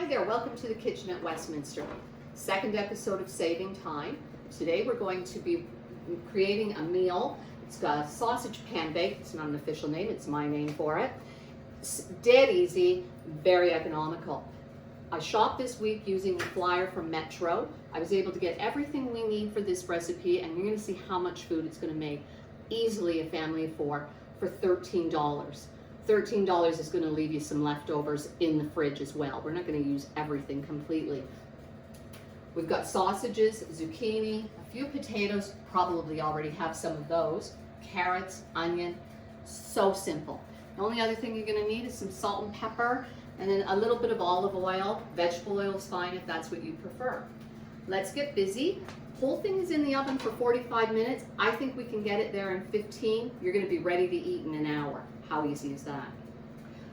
Hi there, welcome to the kitchen at Westminster. Second episode of Saving Time. Today we're going to be creating a meal. It's got sausage pan bake. It's not an official name, it's my name for it. It's dead easy, very economical. I shopped this week using the flyer from Metro. I was able to get everything we need for this recipe, and you're going to see how much food it's going to make. Easily a family of four for $13. $13 is going to leave you some leftovers in the fridge as well. We're not going to use everything completely. We've got sausages, zucchini, a few potatoes, probably already have some of those, carrots, onion, so simple. The only other thing you're going to need is some salt and pepper, and then a little bit of olive oil. Vegetable oil is fine if that's what you prefer. Let's get busy. Whole thing is in the oven for 45 minutes. I think we can get it there in 15. You're going to be ready to eat in an hour. How easy is that?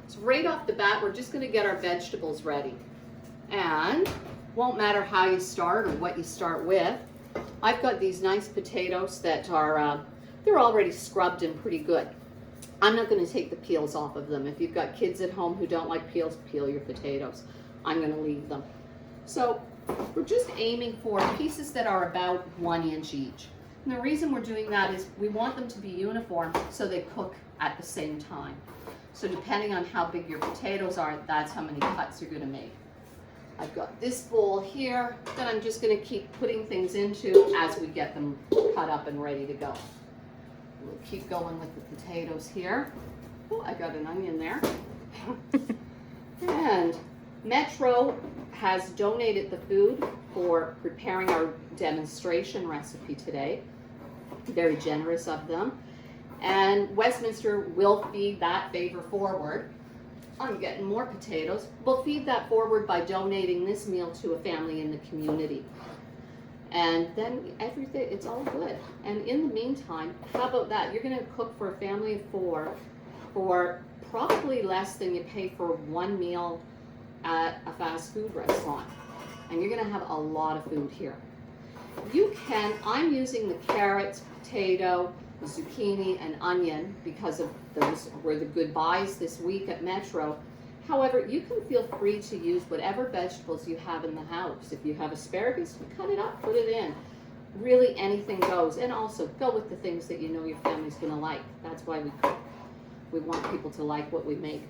So right off the bat, we're just going to get our vegetables ready. And won't matter how you start or what you start with. I've got these nice potatoes that are, they're already scrubbed and pretty good. I'm not going to take the peels off of them. If you've got kids at home who don't like peels, peel your potatoes. I'm going to leave them. So we're just aiming for pieces that are about 1 inch each. And the reason we're doing that is we want them to be uniform so they cook at the same time. So depending on how big your potatoes are, that's how many cuts you're going to make. I've got this bowl here that I'm just going to keep putting things into as we get them cut up and ready to go. We'll keep going with the potatoes here. Oh, I got an onion there. And Metro has donated the food for preparing our demonstration recipe today. Very generous of them. And Westminster will feed that favor forward. I'm getting more potatoes. We'll feed that forward by donating this meal to a family in the community. And then everything, it's all good. And in the meantime, how about that? You're going to cook for a family of four for probably less than you pay for one meal at a fast food restaurant. And you're going to have a lot of food here. You can, I'm using the carrots, potato, the zucchini, and onion because of those were the good buys this week at Metro. However, you can feel free to use whatever vegetables you have in the house. If you have asparagus, cut it up, put it in. Really anything goes. And also go with the things that you know your family's going to like. That's why we cook. We want people to like what we make.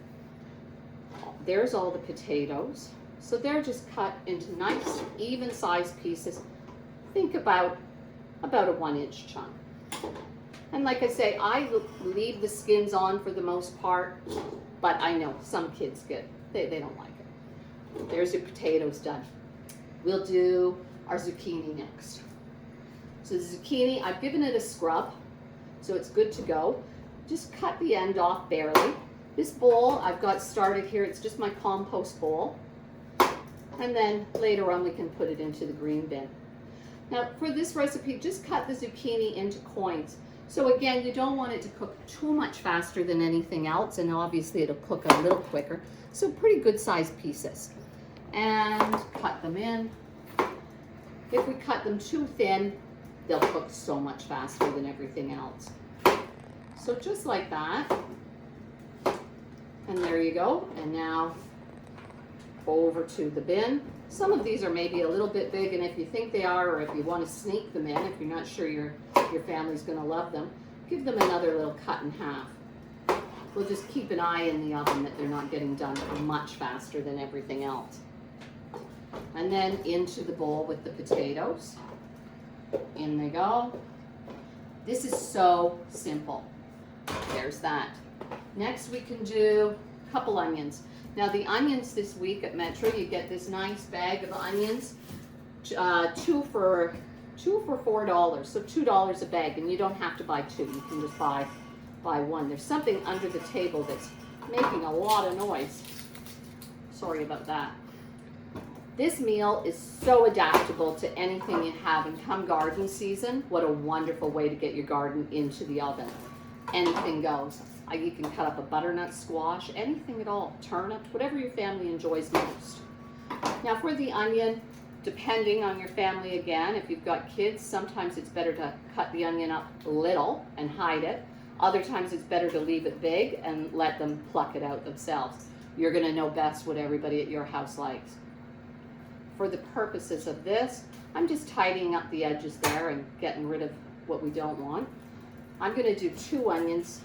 There's all the potatoes. So they're just cut into nice, even sized pieces. Think about a 1 inch chunk. And like I say, I leave the skins on for the most part, but I know some kids they don't like it. There's your potatoes done. We'll do our zucchini next. So the zucchini, I've given it a scrub, so it's good to go. Just cut the end off barely. This bowl I've got started here, it's just my compost bowl. And then later on we can put it into the green bin. Now for this recipe, just cut the zucchini into coins. So again, you don't want it to cook too much faster than anything else, and obviously it'll cook a little quicker. So pretty good sized pieces. And cut them in. If we cut them too thin, they'll cook so much faster than everything else. So just like that. And there you go. And now over to the bin. Some of these are maybe a little bit big, and if you think they are, or if you want to sneak them in, if you're not sure your family's going to love them, give them another little cut in half. We'll just keep an eye in the oven that they're not getting done much faster than everything else. And then into the bowl with the potatoes. In they go. This is so simple. There's that. Next we can do a couple onions. Now the onions this week at Metro, you get this nice bag of onions, two for $4, so $2 a bag, and you don't have to buy two. You can just buy one. There's something under the table that's making a lot of noise. Sorry about that. This meal is so adaptable to anything you have, and come garden season, what a wonderful way to get your garden into the oven. Anything goes. You can cut up a butternut squash, anything at all, turnips, whatever your family enjoys most. Now for the onion, depending on your family again, if you've got kids, sometimes it's better to cut the onion up little and hide it. Other times it's better to leave it big and let them pluck it out themselves. You're going to know best what everybody at your house likes. for the purposes of this, I'm just tidying up the edges there and getting rid of what we don't want. I'm going to do 2 onions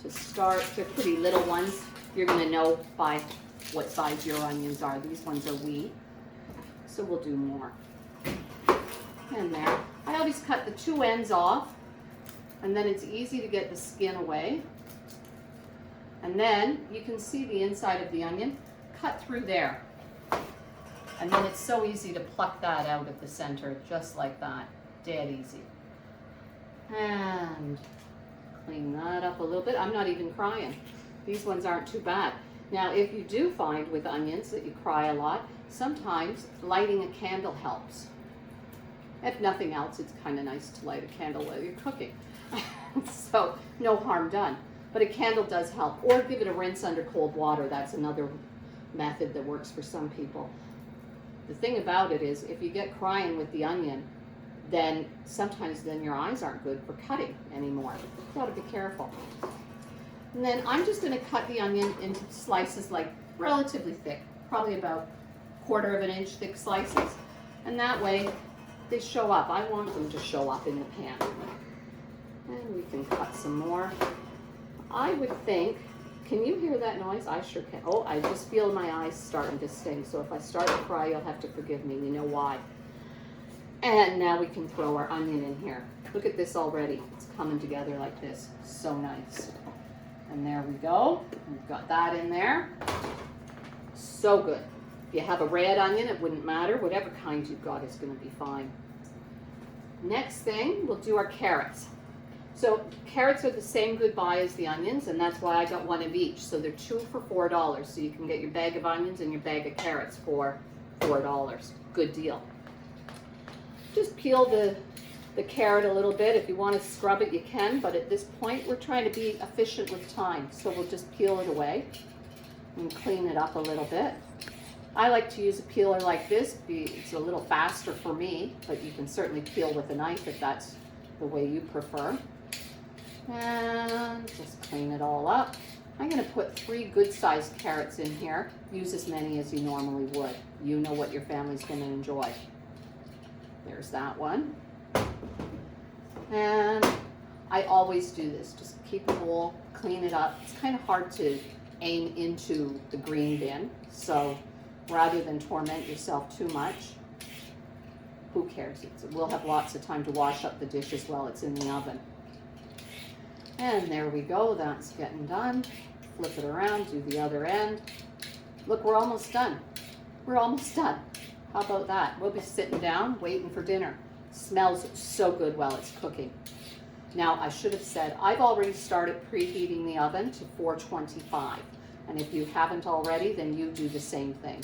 to start. They're pretty little ones. You're going to know by what size your onions are. These ones are wee, so we'll do more. And there. I always cut the 2 ends off, and then it's easy to get the skin away. And then you can see the inside of the onion. Cut through there. And then it's so easy to pluck that out at the center, just like that. Dead easy. And clean that up a little bit. I'm not even crying. These ones aren't too bad. Now, if you do find with onions that you cry a lot, sometimes lighting a candle helps. If nothing else, it's kind of nice to light a candle while you're cooking. So, no harm done. But a candle does help. Or give it a rinse under cold water. That's another method that works for some people. The thing about it is, if you get crying with the onion, then sometimes your eyes aren't good for cutting anymore. You've got to be careful. And then I'm just going to cut the onion into slices like relatively thick, probably about 1/4 inch thick slices. And that way they show up. I want them to show up in the pan. And we can cut some more. I would think, can you hear that noise? I sure can. Oh, I just feel my eyes starting to sting. So if I start to cry, you'll have to forgive me. You know why. And now we can throw our onion in here. Look at this already. It's coming together like this. So nice. And there we go. We've got that in there. So good. If you have a red onion, it wouldn't matter. Whatever kind you've got is going to be fine. Next thing, we'll do our carrots. So carrots are the same good buy as the onions, and that's why I got 1 of each. So they're 2 for $4. So you can get your bag of onions and your bag of carrots for $4. Good deal. Just peel the carrot a little bit. If you want to scrub it, you can, but at this point we're trying to be efficient with time. So we'll just peel it away and clean it up a little bit. I like to use a peeler like this. It's a little faster for me, but you can certainly peel with a knife if that's the way you prefer. And just clean it all up. I'm going to put 3 good-sized carrots in here. Use as many as you normally would. You know what your family's going to enjoy. There's that one. And I always do this. Just keep a bowl, clean it up. It's kind of hard to aim into the green bin. So rather than torment yourself too much, who cares? We'll have lots of time to wash up the dishes while it's in the oven. And there we go. That's getting done. Flip it around, do the other end. Look, we're almost done. We're almost done. How about that? We'll be sitting down, waiting for dinner. Smells so good while it's cooking. Now, I should have said, I've already started preheating the oven to 425. And if you haven't already, then you do the same thing.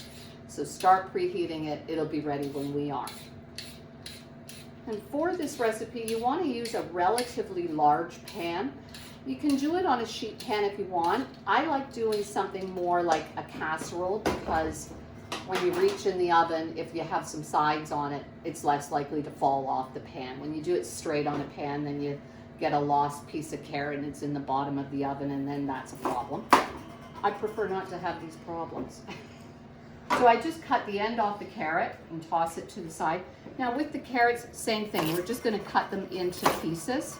So start preheating it. It'll be ready when we are. And for this recipe, you want to use a relatively large pan. You can do it on a sheet pan if you want. I like doing something more like a casserole because when you reach in the oven, if you have some sides on it, it's less likely to fall off the pan. When you do it straight on a pan, then you get a lost piece of carrot and it's in the bottom of the oven, and then that's a problem. I prefer not to have these problems. So I just cut the end off the carrot and toss it to the side. Now with the carrots, same thing. We're just going to cut them into pieces.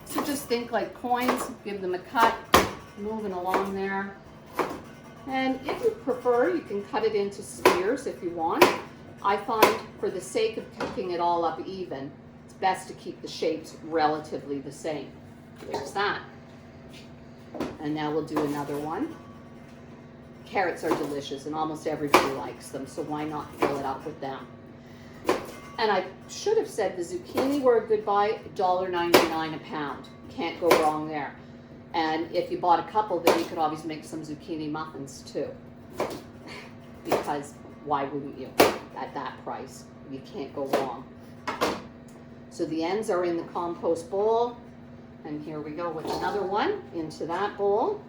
So just think like coins, give them a cut, moving along there. And if you prefer, you can cut it into spears if you want. I find for the sake of cooking it all up even, it's best to keep the shapes relatively the same. There's that. And now we'll do another one. Carrots are delicious and almost everybody likes them, so why not fill it up with them? And I should have said the zucchini were a good buy, $1.99 a pound. Can't go wrong there. And if you bought a couple, then you could always make some zucchini muffins too. Because why wouldn't you? At that price, you can't go wrong. So the ends are in the compost bowl. And here we go with another one into that bowl.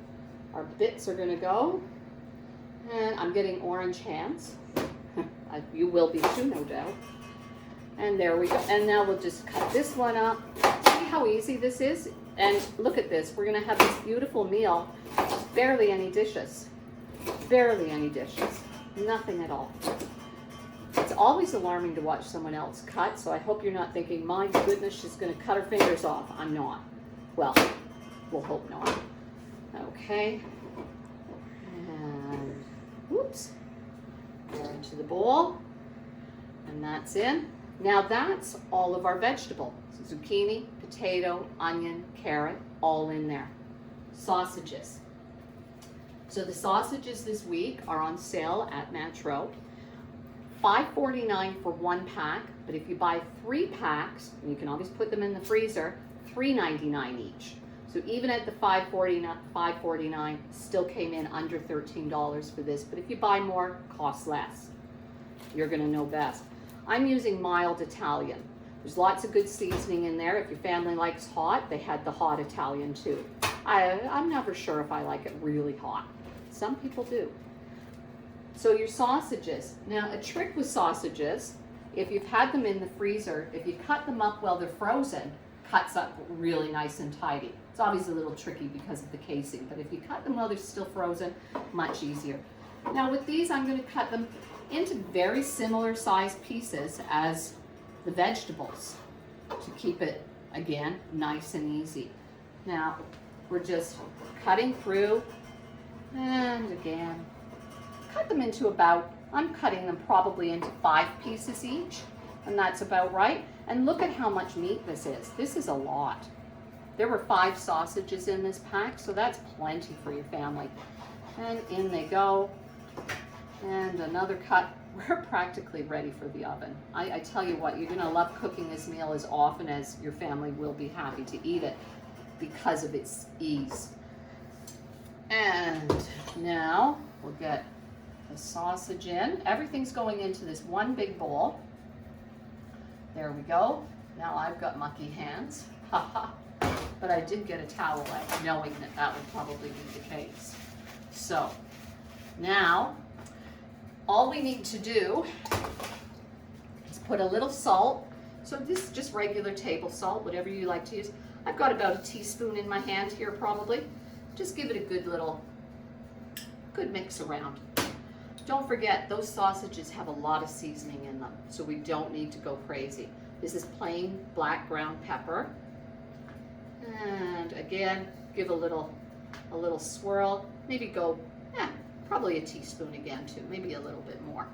Our bits are going to go. And I'm getting orange hands. You will be too, no doubt. And there we go. And now we'll just cut this one up. See how easy this is? And look at this. We're going to have this beautiful meal. Barely any dishes. Barely any dishes. Nothing at all. always alarming to watch someone else cut, so I hope you're not thinking, my goodness, she's going to cut her fingers off. I'm not. Well, we'll hope not. Okay. And, whoops. Pour into the bowl. And that's in. Now that's all of our vegetable. So zucchini, potato, onion, carrot, all in there. Sausages. So the sausages this week are on sale at Metro. $5.49 for 1 pack, but if you buy 3 packs, and you can always put them in the freezer, $3.99 each. So even at the $5.49, still came in under $13 for this, but if you buy more, costs less. You're gonna know best. I'm using mild Italian. There's lots of good seasoning in there. If your family likes hot, they had the hot Italian too. I'm never sure if I like it really hot. Some people do. So your sausages. Now a trick with sausages, if you've had them in the freezer, if you cut them up while they're frozen, cuts up really nice and tidy. It's obviously a little tricky because of the casing, but if you cut them while they're still frozen, much easier. Now with these, I'm going to cut them into very similar sized pieces as the vegetables to keep it, again, nice and easy. Now we're just cutting through, and again, cut them into about, I'm cutting them probably into 5 pieces each, and that's about right. And look at how much meat this is. This is a lot. There were 5 sausages in this pack, so that's plenty for your family. And in they go. And another cut. We're practically ready for the oven. I tell you what, you're gonna love cooking this meal as often as your family will be happy to eat it because of its ease. And now we'll get the sausage in. Everything's going into this one big bowl. There we go. Now I've got mucky hands. Haha. But I did get a towel out, knowing that that would probably be the case. So now all we need to do is put a little salt. So this is just regular table salt, whatever you like to use. I've got about a teaspoon in my hand here probably. Just give it a good mix around. Don't forget, those sausages have a lot of seasoning in them, so we don't need to go crazy. This is plain black ground pepper. And again, give a little swirl. Maybe go, probably a teaspoon again too, maybe a little bit more.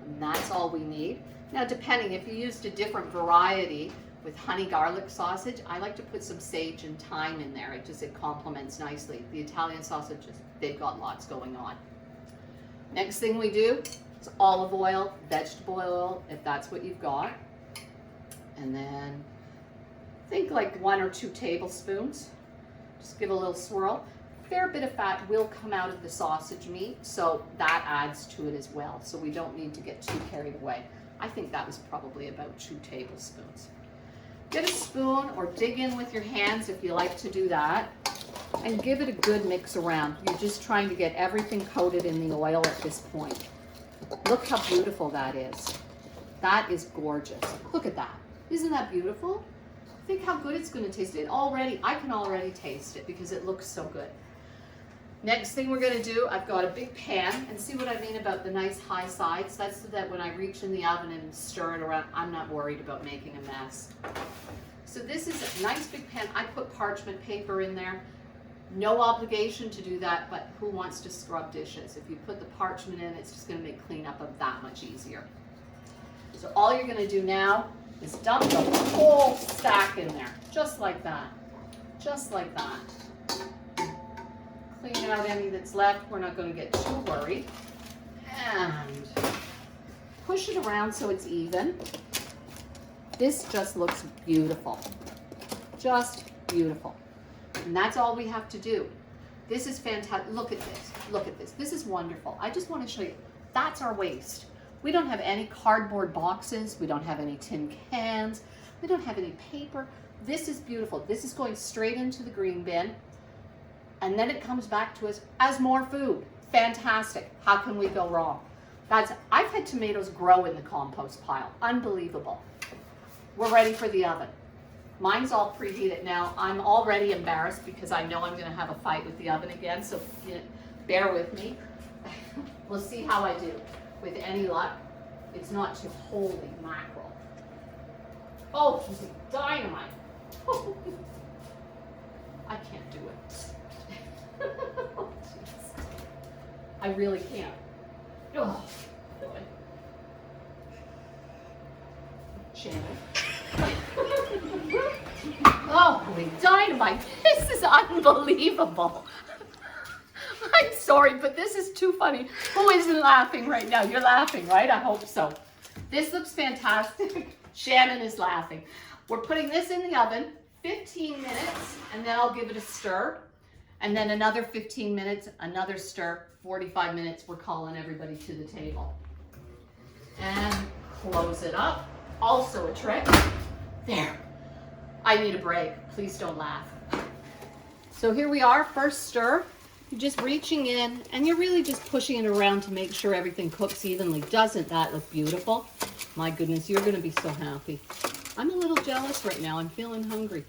And that's all we need. Now depending, if you used a different variety with honey garlic sausage, I like to put some sage and thyme in there. It complements nicely. The Italian sausages, they've got lots going on. Next thing we do is olive oil, vegetable oil, if that's what you've got. And then think like 1 or 2 tablespoons. Just give a little swirl. A fair bit of fat will come out of the sausage meat, so that adds to it as well. So we don't need to get too carried away. I think that was probably about 2 tablespoons. Get a spoon or dig in with your hands if you like to do that, and give it a good mix around. You're just trying to get everything coated in the oil at this point. Look how beautiful that is. That is gorgeous. Look at that. Isn't that beautiful? Think how good it's going to taste. I can already taste it because it looks so good. Next thing we're going to do, I've got a big pan, and see what I mean about the nice high sides. That's so that when I reach in the oven and stir it around, I'm not worried about making a mess. So this is a nice big pan. I put parchment paper in there. No obligation to do that, but who wants to scrub dishes? If you put the parchment in, it's just going to make cleanup of that much easier. So all you're going to do now is dump the whole stack in there, just like that. Just like that. Clean out any that's left. We're not going to get too worried. And push it around so it's even. This just looks beautiful. Just beautiful. And that's all we have to do. This is fantastic. Look at this. Look at this. This is wonderful. I just want to show you. That's our waste. We don't have any cardboard boxes. We don't have any tin cans. We don't have any paper. This is beautiful. This is going straight into the green bin. And then it comes back to us as more food. Fantastic. How can we go wrong? I've had tomatoes grow in the compost pile. Unbelievable. We're ready for the oven. Mine's all preheated now. I'm already embarrassed because I know I'm going to have a fight with the oven again, so bear with me. We'll see how I do with any luck. It's not too holy mackerel. Oh, dynamite. Oh, I can't do it. Oh, jeez. I really can't. Oh, boy. Shannon. Oh, holy dynamite. This is unbelievable. I'm sorry, but this is too funny. Who isn't laughing right now? You're laughing, right? I hope so. This looks fantastic. Shannon is laughing. We're putting this in the oven 15 minutes, and then I'll give it a stir. And then another 15 minutes, another stir, 45 minutes. We're calling everybody to the table. And close it up. Also a trick. There. I need a break. Please don't laugh. So here we are, first stir. You're just reaching in and you're really just pushing it around to make sure everything cooks evenly. Doesn't that look beautiful? My goodness, you're gonna be so happy. I'm a little jealous right now. I'm feeling hungry.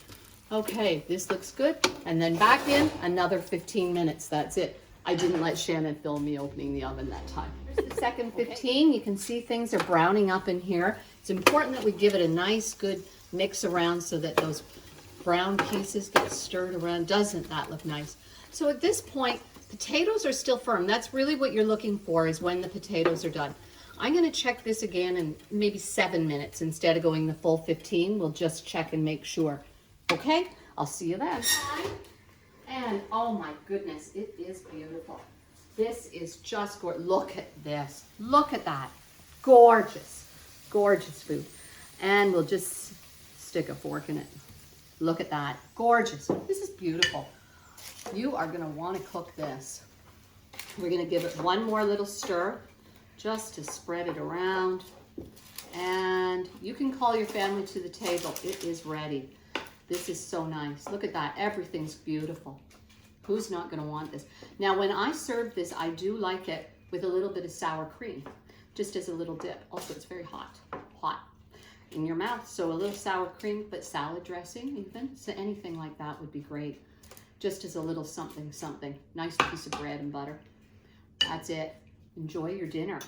Okay, this looks good. And then back in, another 15 minutes. That's it. I didn't let Shannon film me opening the oven that time. Here's the second 15. You can see things are browning up in here. It's important that we give it a nice, good mix around so that those brown pieces get stirred around. Doesn't that look nice? So at this point, potatoes are still firm. That's really what you're looking for, is when the potatoes are done. I'm going to check this again in maybe 7 minutes instead of going the full 15. We'll just check and make sure. Okay, I'll see you then. And oh my goodness, it is beautiful. This is just gorgeous. Look at this. Look at that. Gorgeous, gorgeous food. And we'll just stick a fork in it. Look at that. Gorgeous. This is beautiful. You are going to want to cook this. We're going to give it one more little stir just to spread it around. And you can call your family to the table. It is ready. This is so nice. Look at that. Everything's beautiful. Who's not going to want this? Now, when I serve this, I do like it with a little bit of sour cream, just as a little dip. Also, it's very hot in your mouth. So a little sour cream, but salad dressing even. So anything like that would be great. Just as a little something, something. Nice piece of bread and butter. That's it. Enjoy your dinner.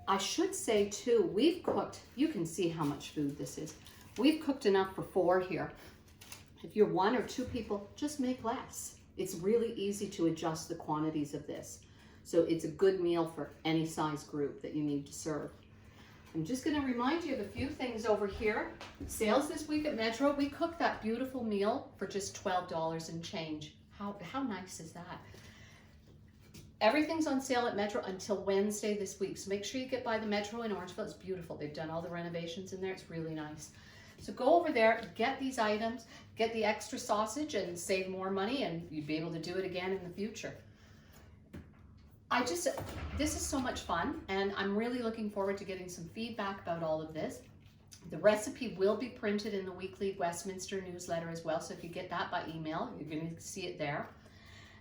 I should say too, we've cooked, you can see how much food this is. We've cooked enough for 4 here. If you're 1 or 2 people, just make less. It's really easy to adjust the quantities of this. So it's a good meal for any size group that you need to serve. I'm just going to remind you of a few things over here. Sales this week at Metro. We cooked that beautiful meal for just $12 and change. How nice is that? Everything's on sale at Metro until Wednesday this week. So make sure you get by the Metro in Orangeville. It's beautiful. They've done all the renovations in there. It's really nice. So go over there, get these items, get the extra sausage and save more money, and you'd be able to do it again in the future. This is so much fun, and I'm really looking forward to getting some feedback about all of this. The recipe will be printed in the weekly Westminster newsletter as well, so if you get that by email, you're going to see it there.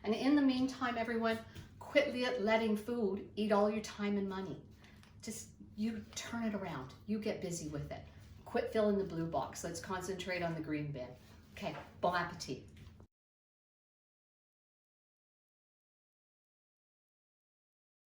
And in the meantime, everyone, quit letting food eat all your time and money. Just, you turn it around. You get busy with it. Quit filling the blue box. Let's concentrate on the green bin. Okay, bon appetit.